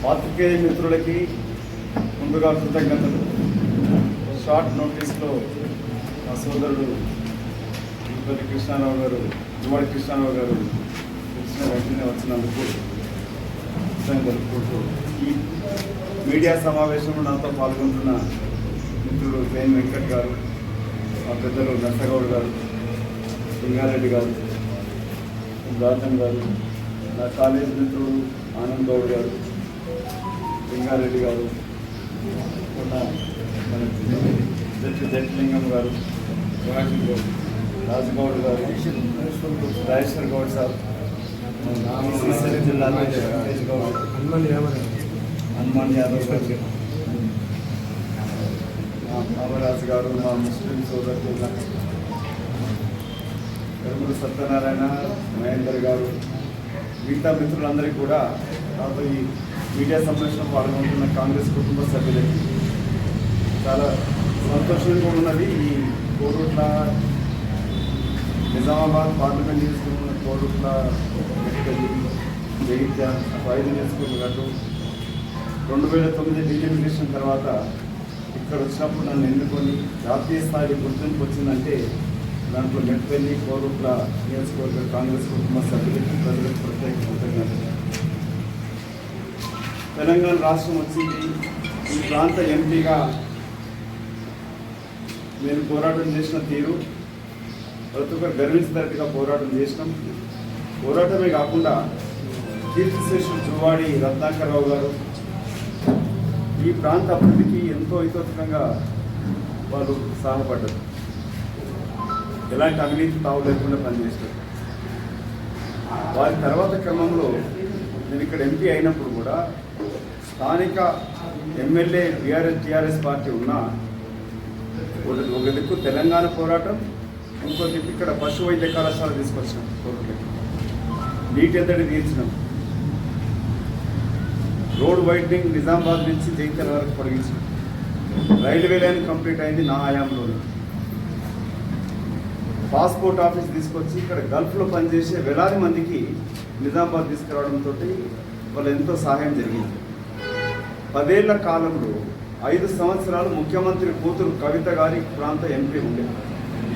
పాత్రికేయ మిత్రులకి ముందుగా కృతజ్ఞతలు. షార్ట్ నోటీస్లో మా సోదరుడు దువ్వాడి కృష్ణారావు గారు వచ్చిన వెంటనే వచ్చినందుకు జరుపుకుంటూ ఈ మీడియా సమావేశంలో నాతో పాల్గొంటున్న మిత్రుడు జైన్ వెంకట్ గారు, మా పెద్దలు నర్సగౌడ్ గారు, లింగారెడ్డి గారు, రాజన్ గారు, నా కాలేజ్ మిత్రుడు ఆనంద్ గౌడ్ గారు, లింగారెడ్డి గారు, మన జట్లింగం గారు, రాజగౌడ్ గారు, రాజేశ్వర్ గౌడ్ సార్, శ్రీశైలం జిల్లా హనుమాన్ యాదవ్ గారు, అమరాజ్ గారు, మా ముస్లిం సోదరులు కరుమూరి సత్యనారాయణ, మహేందర్ గారు, మిగతా మిత్రులందరికీ కూడా నాతో ఈ మీడియా సమావేశంలో పాల్గొంటున్న కాంగ్రెస్ కుటుంబ సభ్యులకి చాలా సంతోషంగా ఉన్నది. ఈ కోరుట్ల నిజామాబాద్ పార్లమెంట్ నియోజకవర్గంలో కోరుట్ల మెడికల్లి జగిత్య 5 నియోజకవర్గాలు 2009 డీలిమిటేషన్ తర్వాత ఇక్కడ వచ్చినప్పుడు నన్ను ఎన్నుకొని జాతీయ స్థాయి గుర్తింపు వచ్చిందంటే దాంట్లో మెట్పల్లి కోరుట్ల నియోజకవర్గ కాంగ్రెస్ కుటుంబ సభ్యులకి ప్రజలకు ప్రత్యేక కృతజ్ఞతలు. తెలంగాణ రాష్ట్రం వచ్చింది. ఈ ప్రాంత ఎంపీగా నేను పోరాటం చేసిన తీరు ప్రతి ఒక్కరు గర్వించదగ్గట్టుగా పోరాటం చేసినాం. పోరాటమే కాకుండా కీర్తిశేషులు దువ్వాడి రత్నాకరరావు గారు ఈ ప్రాంత అభివృద్ధికి ఎంతో హితోచితంగా వాళ్ళు సహాయపడ్డారు. ఎలాంటి అవినీతి తావు లేకుండా పనిచేస్తారు. వారి తర్వాత క్రమంలో నేను ఇక్కడ ఎంపీ అయినప్పుడు కూడా స్థానిక ఎమ్మెల్యే టీఆర్ఎస్ పార్టీ ఉన్న ఒక దిక్కు తెలంగాణ పోరాటం, ఇంకో దిక్కు ఇక్కడ పశు వైద్య కళాశాల తీసుకొచ్చినాం. కోరుట్లకి నీటి ఎద్దడి తీర్చినాం. రోడ్ వైడనింగ్ నిజామాబాద్ నుంచి జగిత్యాల వరకు పొడిగించినాం. రైల్వే లైన్ కంప్లీట్ అయింది నా హయాంలో. పాస్పోర్ట్ ఆఫీస్ తీసుకొచ్చి ఇక్కడ గల్ఫ్లో పనిచేసే వేలాది మందికి నిజామాబాద్ తీసుకురావడంతో వాళ్ళు ఎంతో సహాయం జరిగింది. 10 ఏళ్ల కాలంలో 5 సంవత్సరాలు ముఖ్యమంత్రి కూతురు కవిత గారి ప్రాంత ఎంపీ ఉండే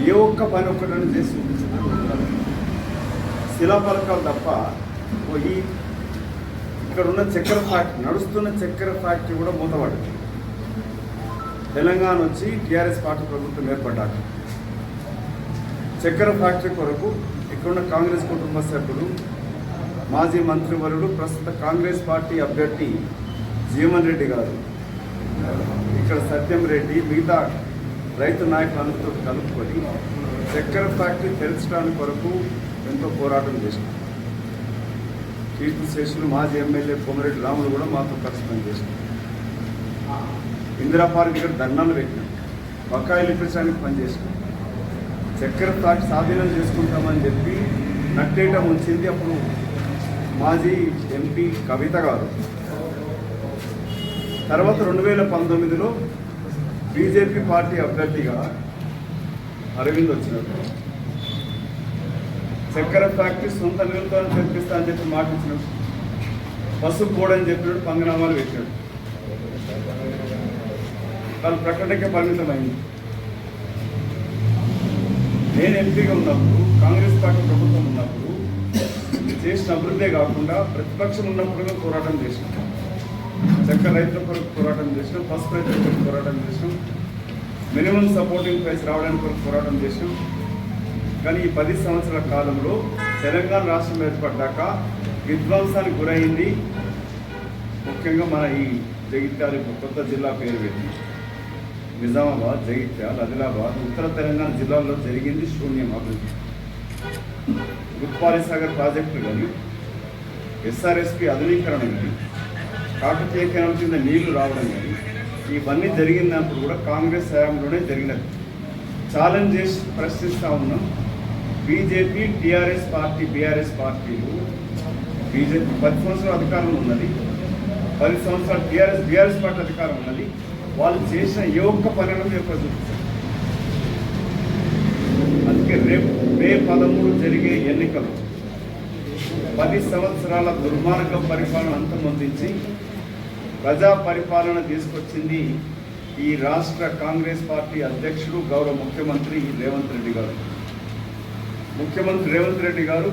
ఏ ఒక్క పని ఒక్కటని చేసి చూపించారు. శిలాఫలకాలు తప్ప ఈ ఇక్కడ ఉన్న చక్కెర ఫ్యాక్టరీ, నడుస్తున్న చక్కెర ఫ్యాక్టరీ కూడా మూతపడింది. తెలంగాణ వచ్చి టీఆర్ఎస్ పార్టీ ప్రభుత్వం ఏర్పడ్డాక చక్కెర ఫ్యాక్టరీ కొరకు ఇక్కడున్న కాంగ్రెస్ కుటుంబ సభ్యులు, మాజీ మంత్రివర్యుడు, ప్రస్తుత కాంగ్రెస్ పార్టీ అభ్యర్థి జీవన్ రెడ్డి గారు, ఇక్కడ సత్యం రెడ్డి, మిగతా రైతు నాయకులందరితో కలుపుకొని చక్కెర ఫ్యాక్టరీ తెరచడానికి కొరకు ఎంతో పోరాటం చేసినారు. కీర్తిశేషులు మాజీ ఎమ్మెల్యే కొమరెడ్డి రాములు కూడా మాతో కలిసి పనిచేసినారు. ఇందిరా పార్క్ ఇక్కడ ధర్నాలు పెట్టినాం. బకాయిలు ఇప్పించడానికి పనిచేసినాం. చక్కెర ఫ్యాక్టరీ స్వాధీనం చేసుకుంటామని చెప్పి నట్టేట ఉంచింది అప్పుడు మాజీ ఎంపీ కవిత గారు. తర్వాత 2019లో బీజేపీ పార్టీ అభ్యర్థిగా అరవింద్ వచ్చినట్టు చక్కెర ఫ్యాక్టరీ సొంత నిధులతో తెప్పిస్తా అని చెప్పి మాట ఇచ్చినట్టు పసుపు పోడని చెప్పినట్టు పంగనామాలు పెట్టాడు. వాళ్ళు ప్రకటనకే పరిమితమైంది. నేను ఎంపీగా ఉన్నప్పుడు, కాంగ్రెస్ పార్టీ ప్రభుత్వం ఉన్నప్పుడు చేసిన అభివృద్ధే కాకుండా ప్రతిపక్షం ఉన్నప్పుడు పోరాటం చేసినాం. చక్కెర రైతుల కొరకు పోరాటం చేసినాం. పసుపు రైతుల కొరకు పోరాటం చేసినాం. మినిమం సపోర్టింగ్ ప్రైస్ రావడానికి కొరకు పోరాటం చేసినాం. కానీ ఈ 10 సంవత్సరాల కాలంలో తెలంగాణ రాష్ట్రం ఏర్పడ్డాక విధ్వంసానికి గురైంది. ముఖ్యంగా మన ఈ జగిత్యాల కొత్త జిల్లా పేరు పెట్టి నిజామాబాద్, జగిత్యాల, ఆదిలాబాద్, ఉత్తర తెలంగాణ జిల్లాల్లో జరిగింది శూన్యం అభివృద్ధి. గుత్పాలి సాగర్ ప్రాజెక్టు కానీ, ఎస్ఆర్ఎస్పి ఆధునీకరణ కానీ, కాకతీయ కెనాల్ కింద నీళ్లు రావడం కానీ ఇవన్నీ జరిగినప్పుడు కూడా కాంగ్రెస్ హయాంలోనే జరిగినది. ఛాలెంజ్ చేసి ప్రశ్నిస్తూ ఉన్నాం. బీజేపీ, టీఆర్ఎస్ పార్టీ, బీఆర్ఎస్ పార్టీలు, బీజేపీ 10 సంవత్సరాల అధికారంలో ఉన్నది, 10 సంవత్సరాలు బీఆర్ఎస్ పార్టీ అధికారం ఉన్నది. వాళ్ళు చేసిన ఏ ఒక్క పనులను ఎక్కువ చూపిస్తారు. అందుకే రేపు మే 13 జరిగే ఎన్నికలు 10 సంవత్సరాల దుర్మార్గ పరిపాలన అంతమొందించి ప్రజా పరిపాలన తీసుకొచ్చింది ఈ రాష్ట్ర కాంగ్రెస్ పార్టీ అధ్యక్షుడు గౌరవ ముఖ్యమంత్రి రేవంత్ రెడ్డి గారు. ముఖ్యమంత్రి రేవంత్ రెడ్డి గారు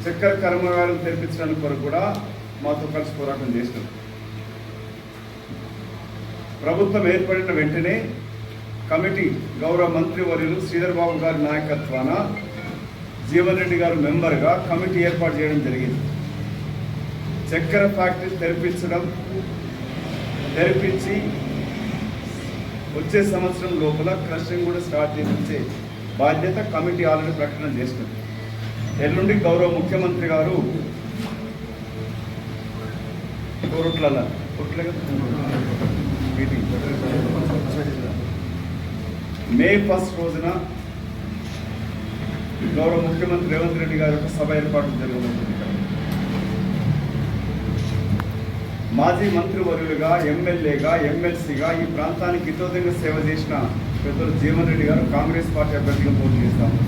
చక్కెర కర్మాగారం తెరిపించడానికి కొరకు కూడా మాతో కలిసి పోరాటం చేసినారు. ప్రభుత్వం ఏర్పడిన వెంటనే కమిటీ గౌరవ మంత్రి వర్యులు శ్రీధర్ బాబు గారి నాయకత్వాన జీవన్ రెడ్డి గారు మెంబర్గా కమిటీ ఏర్పాటు చేయడం జరిగింది. చక్కెర ఫ్యాక్టరీ తెరిపించి వచ్చే సంవత్సరం లోపల క్రషింగ్ కూడా స్టార్ట్ చేయించే బాధ్యత కమిటీ ఆల్రెడీ ప్రకటన చేస్తుంది. ఎల్లుండి గౌరవ ముఖ్యమంత్రి గారు మే 1 రోజున గౌరవ ముఖ్యమంత్రి రేవంత్ రెడ్డి గారి యొక్క సభ ఏర్పాటు జరుగుతుంది. మాజీ మంత్రివర్యులుగా, ఎమ్మెల్యేగా, ఎమ్మెల్సీగా ఈ ప్రాంతానికి హితోదంగా సేవ చేసిన పెద్దలు జీవన్ రెడ్డి గారు కాంగ్రెస్ పార్టీ అభ్యర్థిగా పోటీ చేస్తాము.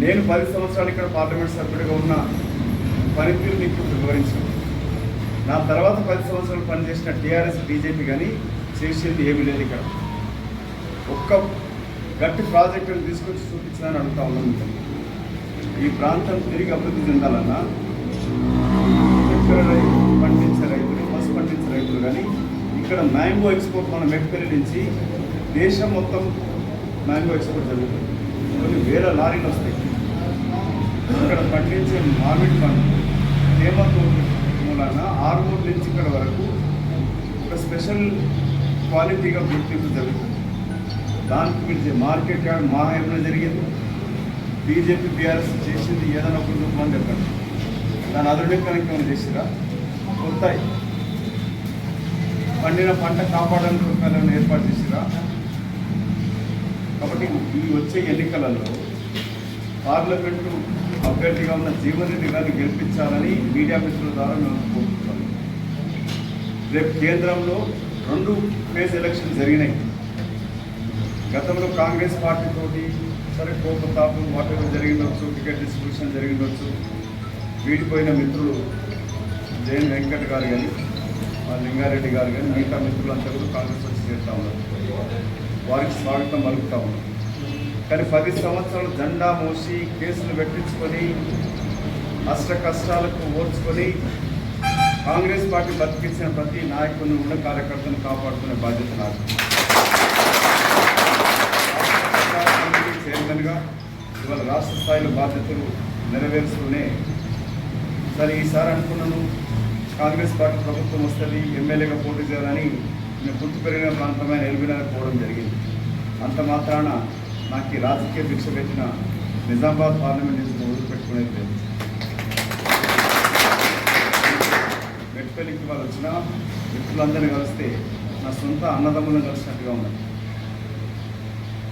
నేను 10 సంవత్సరాలు ఇక్కడ పార్లమెంట్ సభ్యుడిగా ఉన్న పనితీరు మీకు వివరించాను. నా తర్వాత 10 సంవత్సరాలు పనిచేసిన టీఆర్ఎస్, బీజేపీ కానీ చేసేది ఏమీ లేదు. ఇక్కడ ఒక్క గట్టి ప్రాజెక్టులు తీసుకొచ్చి చూపించాలని అడుగుతా ఉన్నాను. ఈ ప్రాంతం తిరిగి అభివృద్ధి చెందాలన్నా చక్కెర పండించే రైతులు, పసు పండించే రైతులు కానీ ఇక్కడ మ్యాంగో ఎక్స్పోర్ట్ మన మెట్పల్లి నుంచి దేశం మొత్తం మ్యాంగో ఎక్స్పోర్ట్ జరుగుతుంది. కొన్ని వేల లారీలు వస్తాయి. ఇక్కడ పండించే మామిడి పండు తేమతో మూలాన 6 నుంచి ఇక్కడ వరకు ఒక స్పెషల్ క్వాలిటీగా గుర్తింపు జరుగుతుంది. దానికి పిలిచే మార్కెట్ యార్డ్ మా హయాంలో జరిగింది. బీజేపీ, బీఆర్ఎస్ చేసింది ఏదైనా ఒక రూపం చెప్పండి. దాని ఆధునికీకరణ చేసిరా కొత్తాయి పండిన పంట కాపాడడానికి రూపాయలను ఏర్పాటు చేసిరా. కాబట్టి ఈ వచ్చే ఎన్నికలలో పార్లమెంటు అభ్యర్థిగా ఉన్న జీవన్ రెడ్డి గారిని గెలిపించాలని మీడియా మిత్రుల ద్వారా మేము కోరుకుంటాం. రేపు కేంద్రంలో 2 ఫేజ్ ఎలక్షన్ జరిగినాయి. గతంలో కాంగ్రెస్ పార్టీతోటి సరే కోపతాపం వాటిలో జరిగిండొచ్చు, టికెట్ డిస్ట్రిబ్యూషన్ జరిగిండొచ్చు. వీడిపోయిన మిత్రులు జయన్ వెంకట్ గారు కానీ, లింగారెడ్డి గారు కానీ, మిగతా మిత్రులంతా కూడా కాంగ్రెస్ వచ్చి చేస్తూ ఉన్నారు. వారికి స్వాగతం పలుకుతా ఉన్నారు. కానీ 10 సంవత్సరాలు జెండా మోసి కేసులు పెట్టించుకొని అష్ట కష్టాలకు ఓర్చుకొని కాంగ్రెస్ పార్టీ బతికించిన ప్రతి నాయకుని ఉన్న కార్యకర్తను కాపాడుకునే బాధ్యత నాకు. చైర్మన్గా ఇవాళ రాష్ట్ర స్థాయిలో బాధ్యతలు నెరవేరుస్తూనే సరే ఈసారి అనుకున్నాను కాంగ్రెస్ పార్టీ ప్రభుత్వం వస్తుంది, ఎమ్మెల్యేగా పోటీ చేయాలని నేను పుట్టి పెరిగిన ప్రాంతమైన ఎల్బీనగర్ పోవడం జరిగింది. అంత మాత్రాన నాకు ఈ రాజకీయ భిక్ష పెట్టిన నిజామాబాద్ పార్లమెంట్ నుంచి వదిలిపెట్టుకునేది లేదు. మెట్పల్లికి వాళ్ళు వచ్చిన మిత్రులందరినీ కలిస్తే నా సొంత అన్నదమ్ములను కలిసినట్టుగా ఉన్నది.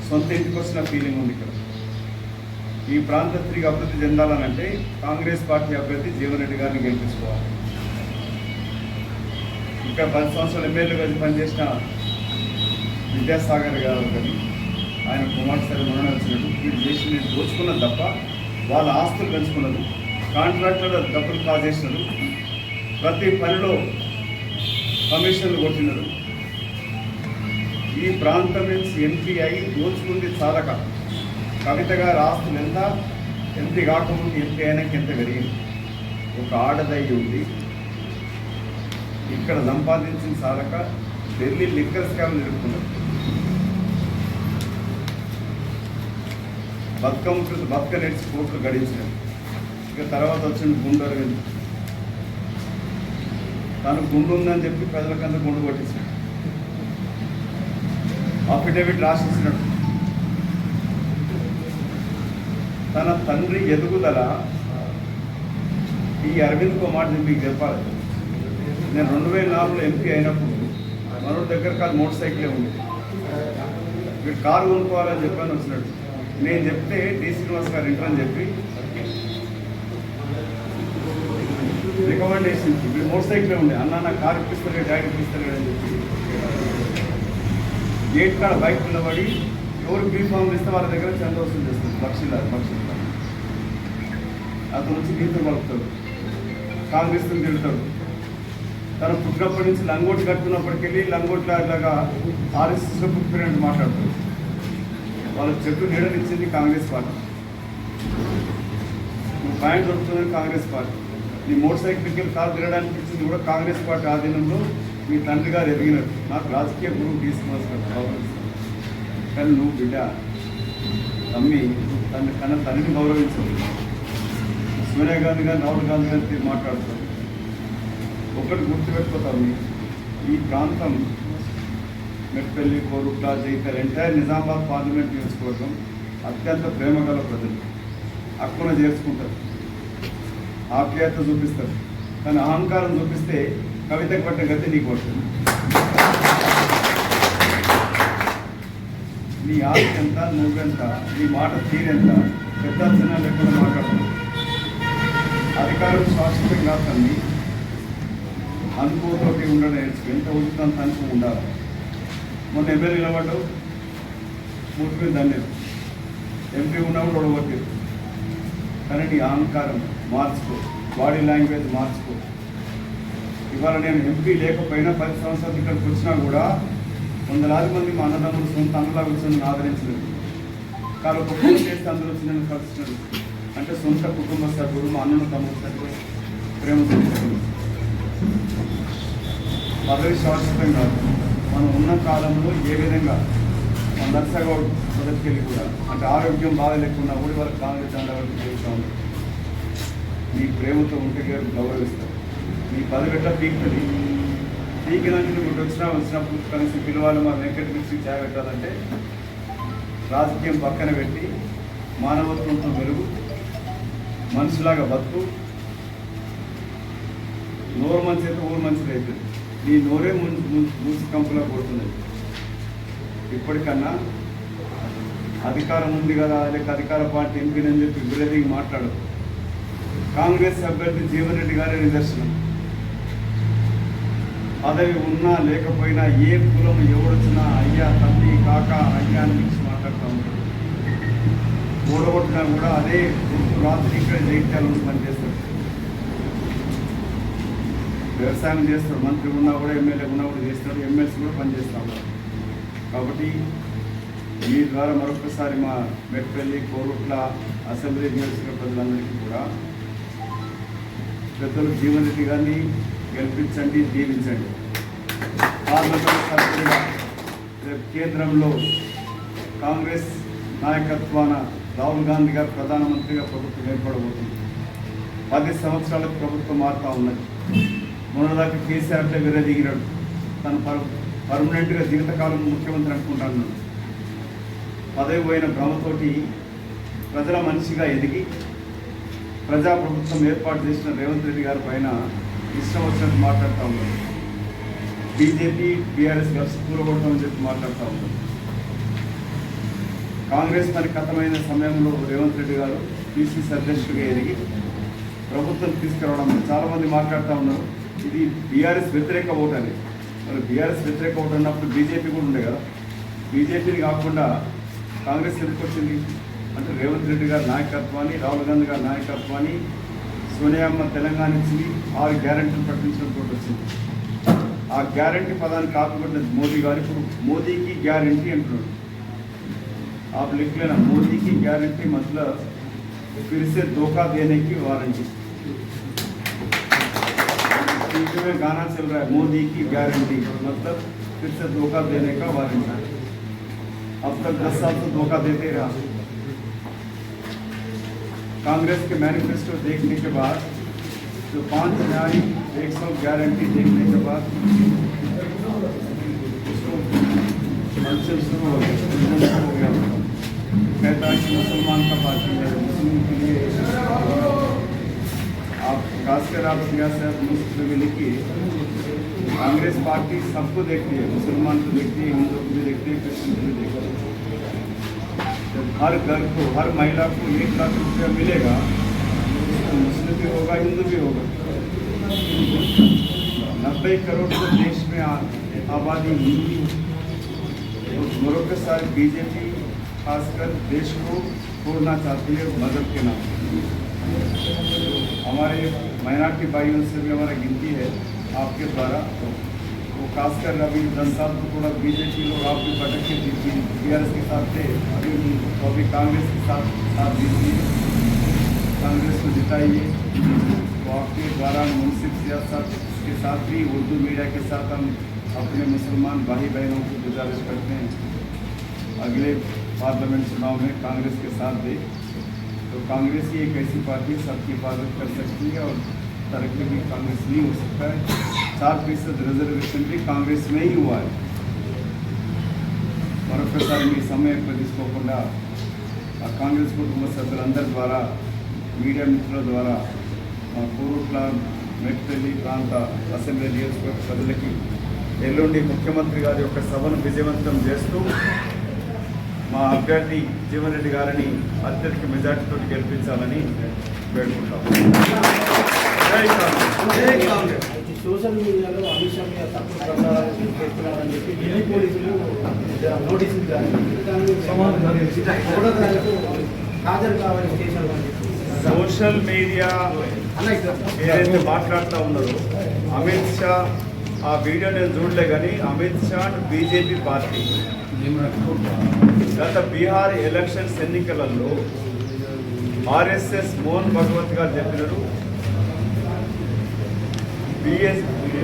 సొంత ఇంటికి వచ్చిన ఫీలింగ్ ఉంది. ఇక్కడ ఈ ప్రాంతం తిరిగి అభివృద్ధి చెందాలనంటే కాంగ్రెస్ పార్టీ అభ్యర్థి జీవన్ రెడ్డి గారిని గెలిపించుకోవాలి. ఇక్కడ 10 సంవత్సరాలు ఎమ్మెల్యేగా పనిచేసిన విద్యాసాగర్ గారు కానీ ఆయన కుమార్ సార్ మొన్న వచ్చినట్టు వీళ్ళు చేసి నేను దోచుకున్నది తప్ప వాళ్ళ ఆస్తులు పెంచుకున్నది, కాంట్రాక్టర్ల డబ్బులు కాజేసినారు, ప్రతి పనిలో కమిషన్లు కొట్టినారు. ఈ ప్రాంతం నుంచి ఎంపీ అయి దోచుకుంది చాలక కవిత గారి ఆస్తులు ఎంత ఎంపీ కాకముందు ఎంపీ అయినాక ఎంత పెరిగింది. ఒక ఆడదయ్యి ఉంది ఇక్కడ సంపాదించిన చాలక ఢిల్లీ లిక్కర్ స్కామ్ జరుపుకున్నారు. బతుక నెట్స్ కోట్లు గడించినారు. ఇక తర్వాత వచ్చిన గుండు అరవింద్ తను గుండు ఉందని చెప్పి ప్రజలకంతా గుండు కొట్టించాడు. అఫిడవిట్ రాసిచ్చినట్టు తన తండ్రి ఎదుగుదల ఈ అరవింద్కో మాట మీకు చెప్పాలి. నేను 2004లో ఎంపీ అయినప్పుడు మనోడి దగ్గర కాదు మోటార్ సైకిలే ఉంది. వీడు కారు కొనుక్కోవాలని చెప్పని వచ్చినట్టు నేను చెప్తే డి శ్రీనివాస్ గారు ఇంటర్ అని చెప్పి రికమెండేషన్ వీడు మోటార్ సైకిలే ఉండే. అన్న నా కారు ఇప్పిస్తలేడు, డాడీ ఇప్పిస్తలేడు అని చెప్పి గేట్ కాడ బైక్ నిలబడి ఎవరు బీ ఫామ్ ఇస్తే వాళ్ళ దగ్గర చంద వసూలు చేస్తుంది. లక్షలు అతను వచ్చి నీతులు కలుపుతాడు, కాంగ్రెస్ తిడతాడు. తను పుట్టినప్పటి నుంచి లంగోటి కట్టుకున్నప్పటికెళ్ళి లంగోట్ల ఇలాగా ఆర్ఎస్ఎస్లో పుట్టినట్టు మాట్లాడతాడు. వాళ్ళ చెట్టు నీడనిచ్చింది కాంగ్రెస్ పార్టీ, నువ్వు పాయింట్ దొరుకుతుందని కాంగ్రెస్ పార్టీ, నీ మోటార్ సైకిల్కి కాలు తిరగడానికి ఇచ్చింది కూడా కాంగ్రెస్ పార్టీ ఆధీనంలో మీ తండ్రి గారు ఎదిగినట్టు. నాకు రాజకీయ గురువు తీసుకున్నాను, కానీ నువ్వు బిడ్డ తమ్మి కన్నా తల్లిని గౌరవించదు. సోనియా గాంధీ గారు రాహుల్ గాంధీ గారి మాట్లాడుతారు. ఒకటి గుర్తుపెట్టుకోతాం, ఈ ప్రాంతం మెట్పల్లి, కోరుట్ల, జైతల్, ఎంటైర్ నిజామాబాద్ పార్లమెంట్ నియోజకవర్గం అత్యంత ప్రేమగల ప్రజలు. హక్కున చేర్చుకుంటారు, ఆప్యాయత చూపిస్తారు, కానీ అహంకారం చూపిస్తే కవితకు పట్టిన గతి నీకు పడుతుంది. నీ ఆస్తి ఎంత, నువ్వెంత, నీ మాట తీరెంత, పెద్ద చిన్న లేకుండా మాట్లాడుతుంది. అధికారం శాశ్వతం కాదండి, అనుకోతోటి ఉండడం నేర్చుకు, ఎంత ఉచితంత అనుకో ఉండాలి. మొన్న ఎమ్మెల్యే నిలబడ్డావు, పూర్తి ధన్యత, ఎంపీ ఉన్నప్పుడు ఒడగొట్టారు. కానీ నీ అహంకారం మార్చుకో, బాడీ లాంగ్వేజ్ మార్చుకో. ఇవాళ నేను ఎంపీ లేకపోయినా 10 సంవత్సరాలు ఇక్కడికి వచ్చినా కూడా వందలాది మంది మా అన్నదమ్ములు సొంత అన్నలా వచ్చి నన్ను ఆదరించలేదు. కానీ ఒక ఫోన్ చేస్తే అందరూ వచ్చి నన్ను కలుస్తున్నారు. అంటే సొంత కుటుంబ సభ్యులు, మా అన్నను తమ్ముడు సభ్యులు ప్రేమ చూపిస్తుంది. పదవి శాశ్వతం కాదు. మనం ఉన్న కాలంలో ఏ విధంగా మన నర్సగౌడ్ మొదటికెళ్ళి కూడా అంటే ఆరోగ్యం బాగా లేకుండా కూడా వాళ్ళకి కాంగ్రెస్ అండవరకు చేస్తూ ఉంది. నీ ప్రేమతో ఉంటే గౌరవిస్తారు. నీ పదవి ఎట్లా పీకుతుంది, పీకినాక నువ్వు వచ్చినప్పుడు కలిసి పిలవాలి, మా వెంకటకృష్ణ ఛాయ్ పెట్టాలంటే రాజకీయం పక్కన పెట్టి మానవత్వంతో మెరుగు, మనిషిలాగా బతుకు. నోరు మంచి అయితే ఊరు మంచిది అవుతుంది. నీ నోరే మూసి కంపులా కొడుతుంది. ఇప్పటికన్నా అధికారం ఉంది కదా, లేక అధికార పార్టీ ఎంపీనని చెప్పి విరోధిగా మాట్లాడు. కాంగ్రెస్ అభ్యర్థి జీవన్ రెడ్డి గారే నిదర్శనం. పదవి ఉన్నా లేకపోయినా ఏ కులం ఎవడొచ్చినా అయ్యా, తల్లి, కాక, అయ్యా అని మాట్లాడుతూ ఉంటాడు. ఓడగొట్టినా కూడా అదే గుర్తు రాత్రి ఇక్కడ జైత్యాలు పనిచేస్తాడు. వ్యవసాయం చేస్తాడు, మంత్రి ఉన్నా కూడా ఎమ్మెల్యే ఉన్నా కూడా చేస్తాడు, ఎమ్మెల్సీ కూడా పనిచేస్తూ ఉంటాడు. కాబట్టి మీ ద్వారా మరొకసారి మా మెట్పల్లి, కోరుట్ల అసెంబ్లీ నియోజకవర్గ ప్రజలందరికీ కూడా పెద్దలు జీవన్ రెడ్డి గారిని గెలిపించండి, దీవించండి. పార్లమెంట్ సభ్యులుగా రేపు కేంద్రంలో కాంగ్రెస్ నాయకత్వాన రాహుల్ గాంధీ గారు ప్రధానమంత్రిగా ప్రభుత్వం ఏర్పడబోతుంది. 10 సంవత్సరాలకు ప్రభుత్వం మారుతూ ఉన్నది. మొన్నదాకా కేసీఆర్లో విరదిగినాడు, తను పర్మనెంట్గా జీవితకాలం ముఖ్యమంత్రి అనుకుంటాను. పదవి పోయిన భ్రమతోటి ప్రజల మనిషిగా ఎదిగి ప్రజాప్రభుత్వం ఏర్పాటు చేసిన రేవంత్ రెడ్డి గారి పైన ఇష్టం వచ్చినట్టు మాట్లాడుతూ ఉన్నారు. బీజేపీ, బీఆర్ఎస్ కలిసి కూరగొడతామని చెప్పి మాట్లాడుతూ ఉన్నారు. కాంగ్రెస్ పని కథమైన సమయంలో రేవంత్ రెడ్డి గారు పిసిసి అధ్యక్షుడిగా ఎదిగి ప్రభుత్వం తీసుకురావడం చాలామంది మాట్లాడుతూ ఉన్నారు. ఇది బీఆర్ఎస్ వ్యతిరేక ఓటు అని. మరి బీఆర్ఎస్ వ్యతిరేక ఓటు అన్నప్పుడు బీజేపీ కూడా ఉండే కదా. బీజేపీని కాకుండా కాంగ్రెస్ ఎందుకు వచ్చింది అంటే రేవంత్ రెడ్డి గారి నాయకత్వాన్ని, రాహుల్ గాంధీ గారి నాయకత్వాన్ని, సోనియామ్మ తెలంగాణ ఇచ్చింది, 6 గ్యారెంటీలు ప్రకటించడంతో వచ్చింది. ఆ గ్యారెంటీ పదాన్ని కాకపోతే మోదీ గారు ఇప్పుడు మోదీకి గ్యారెంటీ అంటున్నాడు. आप लिख लेना, मोदी की गारंटी मतलब फिर से धोखा देने की वारंटी। टीवी में गाना चल रहा है, मोदी की गारंटी मतलब फिर से धोखा देने का वारंटी। अब तक 10 साल तो धोखा देते रहा। कांग्रेस के मैनिफेस्टो देखने के बाद जो 5 न्याय 100 गारंटी देखने के बाद उसको हलचल शुरू हो गया। कहता है कि मुसलमान का पार्टी है, मुस्लिम के लिए आप खासकर आप सियासत मुस्लिम में लिखिए, कांग्रेस पार्टी सबको देखती है, मुसलमान को देखती है, हिंदू को भी देखती है, क्रिश्चियन को भी देखती है। जब हर घर को, हर महिला को 1 लाख रुपया मिलेगा, तो मुस्लिम भी होगा, हिंदू भी होगा। 90 करोड़ तो देश में आबादी हिंदू, तो मरों के साथ बीजेपी खासकर देश को छोड़ना चाहती है मजहब के नाम। हमारे माइनॉरिटी भाइयों से भी हमारा गिनती है आपके द्वारा, वो खासकर अभी 10 साल तो थोड़ा बीजेपी लोग आप भी भटक के BRS के साथ थे, अभी कांग्रेस के साथ दीजिए, कांग्रेस को जिताइए। तो आपके द्वारा मुंसिफ सियासत के साथ भी उर्दू मीडिया के साथ हम अपने मुसलमान भाई बहनों को गुजारिश करते हैं अगले पार्लियामेंट चुनाव में कांग्रेस के साथ दे। तो कांग्रेस ही एक ऐसी पार्टी सबकी हिफाजत कर सकती है और तरक्की भी कांग्रेस नहीं हो सकता है। 4% रिजर्वेशन भी कांग्रेस में ही हुआ है। మరొకసారి మీ సమయం ఎక్కువ తీసుకోకుండా ఆ కాంగ్రెస్ కుటుంబ సభ్యులందరి ద్వారా మీడియా మిత్రుల ద్వారా మా కోరుట్ల మెట్పల్లి ప్రాంత అసెంబ్లీ నియోజకవర్గ ప్రజలకి ఎల్లుండి ముఖ్యమంత్రి గారి యొక్క సభను విజయవంతం చేస్తూ మా అభ్యర్థి జీవన్ రెడ్డి గారిని అత్యధిక మెజార్టీతో గెలిపించాలని వేడుకుంటాం. జై కాంగ్రెస్. సోషల్ మీడియాలో అమిత్ షా మీద తప్పుడు ప్రచారాలు చేస్తున్నారని చెప్పి ఢిల్లీ పోలీసులు నోటీసులు జారీ హాజరు కావాలని స్టేషన్ సోషల్ మీడియా ఏదైతే మాట్లాడుతూ ఉన్నారో అమిత్ షా ఆ వీడియో నేను చూడలే కానీ అమిత్ షా బీజేపీ పార్టీ గత బీహార్ ఎలక్షన్స్ ఎన్నికలలో ఆర్ఎస్ఎస్ మోహన్ భగవత్ గారు చెప్పినారు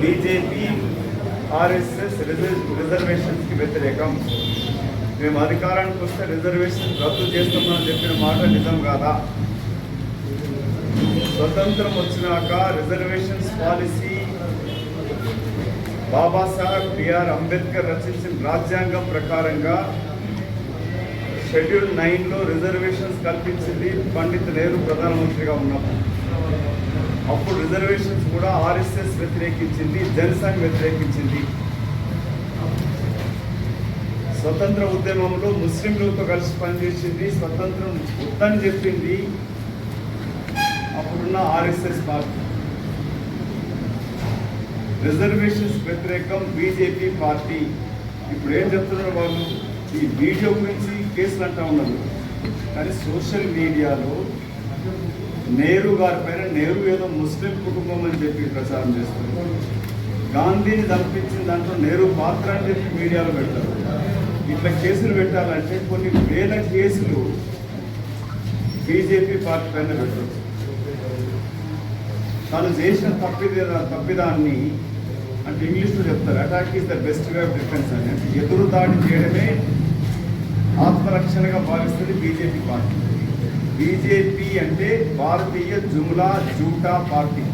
బీజేపీ ఆర్ఎస్ఎస్ రిజర్వేషన్స్కి వ్యతిరేకం, మేము అధికారానికి వస్తే రిజర్వేషన్ రద్దు చేస్తామని చెప్పిన మాట నిజం కాదా? స్వతంత్రం వచ్చినాక reservations policy Babasaheb B R Ambedkar రచించిన రాజ్యాంగం ప్రకారంగా షెడ్యూల్ 9లో రిజర్వేషన్స్ కల్పించింది పండిత్ నెహ్రూ ప్రధానమంత్రిగా ఉన్నప్పుడు. అప్పుడు రిజర్వేషన్స్ కూడా ఆర్ఎస్ఎస్ వ్యతిరేకించింది, జనసంఘ్ వ్యతిరేకించింది. స్వతంత్ర ఉద్యమంలో ముస్లింలతో కలిసి పనిచేసింది, స్వతంత్రం వద్దని చెప్పింది అప్పుడున్న ఆర్ఎస్ఎస్ పార్టీ. రిజర్వేషన్స్ వ్యతిరేకం బీజేపీ పార్టీ. ఇప్పుడు ఏం చెప్తున్నారు వాళ్ళు? ఈ వీడియో గురించి కేసులు అంటూ ఉన్నారు, కానీ సోషల్ మీడియాలో నెహ్రూ గారి పైన నెహ్రూ ఏదో ముస్లిం కుటుంబం అని చెప్పి ప్రచారం చేస్తారు. గాంధీని చంపించిన దాంట్లో నెహ్రూ పాత్ర అని చెప్పి మీడియాలో పెడతారు. ఇట్లా కేసులు పెట్టాలంటే కొన్ని వేల కేసులు బీజేపీ పార్టీ పైన పెట్టారు. తాను చేసిన తప్పిదాన్ని అంటే ఇంగ్లీష్లో చెప్తారు, attack is the best way of defence అని. అంటే ఎదురు దాడి చేయడమే ఆత్మరక్షణగా భావిస్తుంది బీజేపీ పార్టీ. బీజేపీ అంటే భారతీయ జుమ్లా జూటా పార్టీ.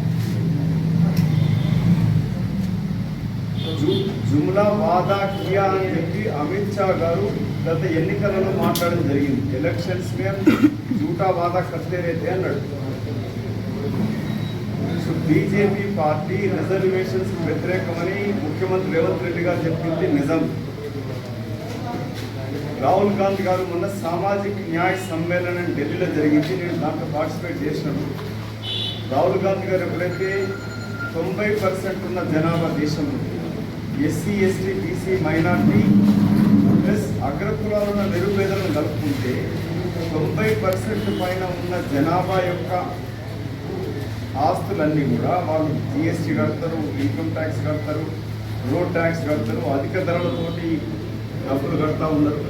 జుమ్లా వాదా కియా అని చెప్పి అమిత్ షా గారు గత ఎన్నికలలో మాట్లాడడం జరిగింది. ఎలక్షన్స్ में జూటా వాదా करते रहते అన్నాడు. సో బీజేపీ పార్టీ రిజర్వేషన్స్ వ్యతిరేకమని ముఖ్యమంత్రి రేవంత్ రెడ్డి గారు చెప్పింది నిజం. రాహుల్ గాంధీ గారు మొన్న సామాజిక న్యాయ సమ్మేళనం ఢిల్లీలో జరిగింది, నేను దాంట్లో పార్టిసిపేట్ చేసినాను. రాహుల్ గాంధీ గారు ఎప్పుడైతే 90% ఉన్న జనాభా దేశంలో SC ST BC minority plus అగ్రకులాలు ఉన్న నిరుపేదలను కలుపుకుంటే 90% పైన ఉన్న జనాభా యొక్క ఆస్తులన్నీ కూడా వాళ్ళు జిఎస్టీ కడతారు, ఇన్కమ్ ట్యాక్స్ కడతారు, రోడ్ ట్యాక్స్ కడతారు, అధిక ధరలతోటి డబ్బులు కడతా ఉన్నారు.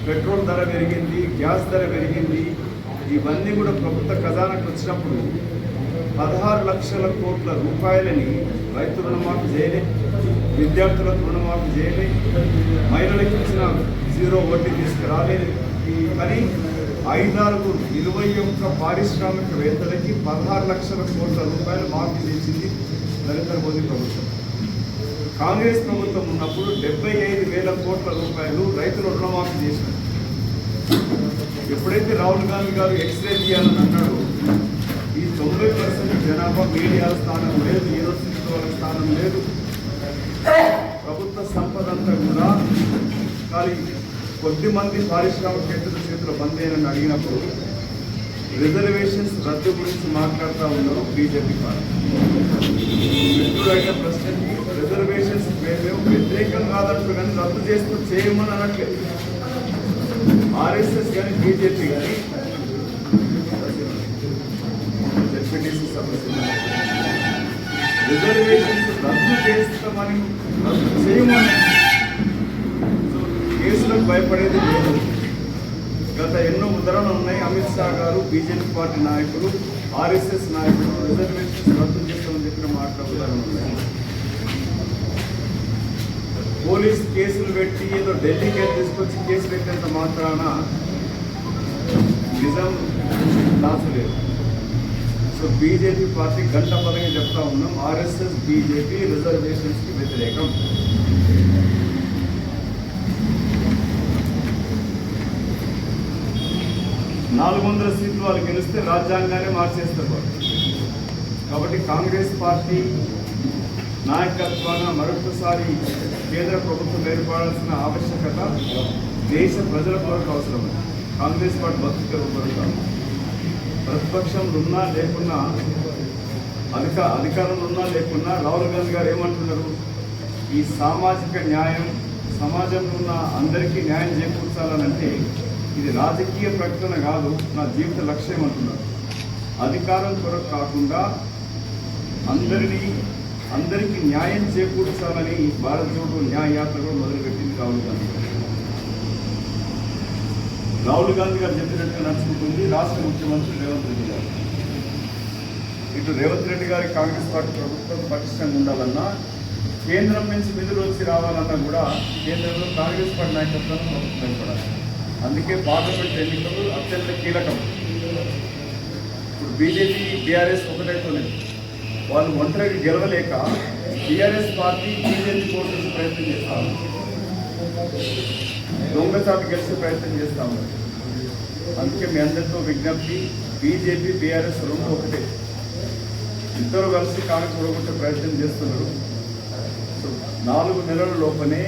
పెట్రోల్ ధర పెరిగింది, గ్యాస్ ధర పెరిగింది. ఇవన్నీ కూడా ప్రభుత్వ ఖజానాకు వచ్చినప్పుడు 16 లక్షల కోట్ల రూపాయలని రైతు రుణమాఫీ చేయలే, విద్యార్థులకు రుణమాఫీ చేయలే, మహిళలకు ఇచ్చిన 0 వడ్డీ తీసుకురాలేదు. కానీ 21 పారిశ్రామికవేత్తలకి 16 లక్షల కోట్ల రూపాయలు మాఫీ చేసింది నరేంద్ర మోదీ ప్రభుత్వం. కాంగ్రెస్ ప్రభుత్వం ఉన్నప్పుడు 75,000 కోట్ల రూపాయలు రైతుల రుణమాఫీ చేశారు. ఎప్పుడైతే రాహుల్ గాంధీ గారు ఎక్స్రే తీయాలని అన్నాడు, ఈ 90% జనాభా మీడియా స్థానం లేదు, యూనివర్సిటీలో వాళ్ళ స్థానం లేదు, ప్రభుత్వ సంపద అంతా కూడా కానీ కొద్దిమంది పారిశ్రామికవేత్తల చేతుల బంద్ అయ్యారని అడిగినప్పుడు రిజర్వేషన్స్ రద్దు గురించి మాట్లాడుతూ ఉన్నారు బీజేపీ పార్టీ. మిత్రుడైన ప్రశ్నకి రిజర్వేషన్స్ మేము వ్యతిరేకం కాదంటూ కానీ రద్దు చేస్తూ చేయమని అనట్లేదు. ఆర్ఎస్ఎస్ కానీ బీజేపీ కానీ రిజర్వేషన్స్ రద్దు చేస్తామని రద్దు చేయమని కేసులకు భయపడేది లేదు. గత ఎన్నో ఉదాహరణలు ఉన్నాయి. అమిత్ షా గారు, బీజేపీ పార్టీ నాయకులు, ఆర్ఎస్ఎస్ నాయకులు రిజర్వేషన్స్ రద్దు చేస్తామని చెప్పిన మాటల ఉదాహరణలు ఉన్నాయి. పోలీస్ కేసులు పెట్టి ఏదో ఢిల్లీకి తీసుకొచ్చి కేసు పెట్టేంత మాత్రాన నిజం దాచలేదు. సో బీజేపీ పార్టీ గంట పదంగా చెప్తా ఉన్నాం, ఆర్ఎస్ఎస్ బీజేపీ రిజర్వేషన్స్కి వ్యతిరేకం. నాలుగు 400 సీట్లు వాళ్ళు గెలిస్తే రాజ్యాంగాన్ని మార్చేస్తారు వాళ్ళు. కాబట్టి కాంగ్రెస్ పార్టీ నాయకత్వాన మరొకసారి కేంద్ర ప్రభుత్వం ఏర్పడాల్సిన ఆవశ్యకత దేశ ప్రజల కొరకు అవసరం. కాంగ్రెస్ పార్టీ బతుకుతారు. ప్రతిపక్షంలో ఉన్నా లేకున్నా, అధికారంలో ఉన్నా లేకున్నా రాహుల్ గాంధీ గారు ఏమంటున్నారు? ఈ సామాజిక న్యాయం, సమాజంలో ఉన్న అందరికీ న్యాయం చేకూర్చాలనంటే ఇది రాజకీయ ప్రకటన కాదు, నా జీవిత లక్ష్యం అంటున్నారు. అధికారం కొరకు కాకుండా అందరికీ న్యాయం చేకూర్చాలని భారత్ జోడో న్యాయ యాత్ర కూడా మొదలుపెట్టింది రాహుల్ గాంధీ గారు. రాహుల్ గాంధీ గారు చెప్పినట్టు నడుచుకుంటుంది రాష్ట్ర ముఖ్యమంత్రి రేవంత్ రెడ్డి గారు. ఇటు రేవంత్ రెడ్డి గారి కాంగ్రెస్ పార్టీ ప్రభుత్వం పటిష్టంగా ఉండాలన్నా, కేంద్రం నుంచి నిధులు వచ్చి రావాలన్నా కూడా కేంద్రంలో కాంగ్రెస్ పార్టీ నాయకత్వం ప్రభుత్వం ఏర్పడాలి. అందుకే పార్లమెంట్ ఎన్నికలు అత్యంత కీలకం. ఇప్పుడు బీజేపీ, బీఆర్ఎస్ ఒకటైపోలేదు. వాళ్ళు ఒంటరికి గెలవలేక టీఆర్ఎస్ పార్టీ బీజేపీ కోర్టు ప్రయత్నం చేస్తాము, దొంగచాటు గెలిచే ప్రయత్నం చేస్తాము. అందుకే మీ అందరితో విజ్ఞప్తి, బీజేపీ బీఆర్ఎస్ రెండు ఒకటే, ఇద్దరు కలిసి కాంగ్రెస్ కూడగొట్టే ప్రయత్నం చేస్తున్నారు. సో 4 నెలల లోపనే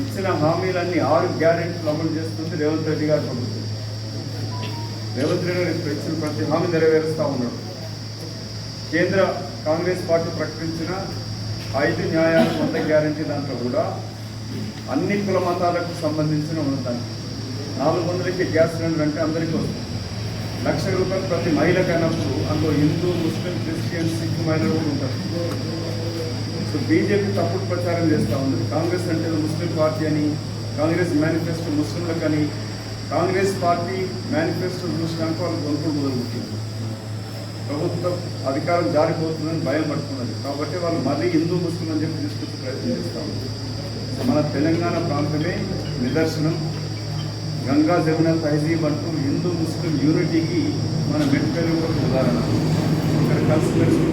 ఇచ్చిన హామీలన్నీ 6 గ్యారెంటీలు అమలు చేస్తుంది రేవంత్ రెడ్డి గారి ప్రభుత్వం. రేవంత్ రెడ్డి గారు ఇచ్చిన ప్రతి హామీ నెరవేరుస్తూ ఉన్నాడు. కేంద్ర కాంగ్రెస్ పార్టీ ప్రకటించిన 5 న్యాయాలు 100 గ్యారెంటీ దాంట్లో కూడా అన్ని కుల మతాలకు సంబంధించిన ఉన్నదాన్ని 400కి గ్యాస్ సిలిండర్ అంటే అందరికీ వస్తుంది. ₹1,00,000 ప్రతి మహిళకు అయినప్పుడు అందులో హిందూ, ముస్లిం, క్రిస్టియన్, సిక్ మహిళలు కూడా ఉంటారు. సో బీజేపీ తప్పుడు ప్రచారం చేస్తూ ఉంది. కాంగ్రెస్ అంటే ముస్లిం పార్టీ అని, కాంగ్రెస్ మేనిఫెస్టో ముస్లింలకని. కాంగ్రెస్ పార్టీ మేనిఫెస్టో చూసినాక వాళ్ళు గొంతులు మొదలుపెట్టింది. ప్రభుత్వం అధికారం జారిపోతుందని భయం పడుతున్నది. కాబట్టి వాళ్ళు మళ్ళీ హిందూ, ముస్లిం అని చెప్పి తీసుకొచ్చే ప్రయత్నం చేస్తూ ఉన్నారు. మన తెలంగాణ ప్రాంతమే నిదర్శనం. గంగా జమున తహజీబ్ అంటూ హిందూ ముస్లిం యూనిటీకి మన మెట్పల్లి కూడా ఉదాహరణ. ఇక్కడ కలిసిమెలిసి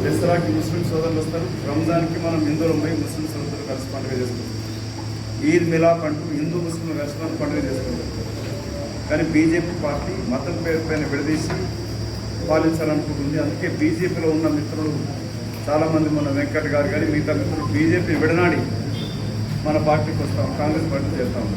దసరాకి ముస్లిం సోదరులు వస్తారు, రంజాన్కి మనం హిందువులు పోయి ముస్లిం సోదరులు కలిసి పండుగ చేసుకుంటాం. ఈద్ మిలాప్ అంటూ హిందూ ముస్లిం కలిసి మనం పండుగ చేసుకుంటాం. కానీ బీజేపీ పార్టీ మతం పేరు పైన విడదీసి పాలించాలనుకుంటుంది. అందుకే బీజేపీలో ఉన్న మిత్రులు చాలామంది, మన వెంకట్ గారు కానీ మిగతా మిత్రులు బీజేపీ విడనాడి మన పార్టీకి వస్తాం, కాంగ్రెస్ పార్టీ చేస్తాం.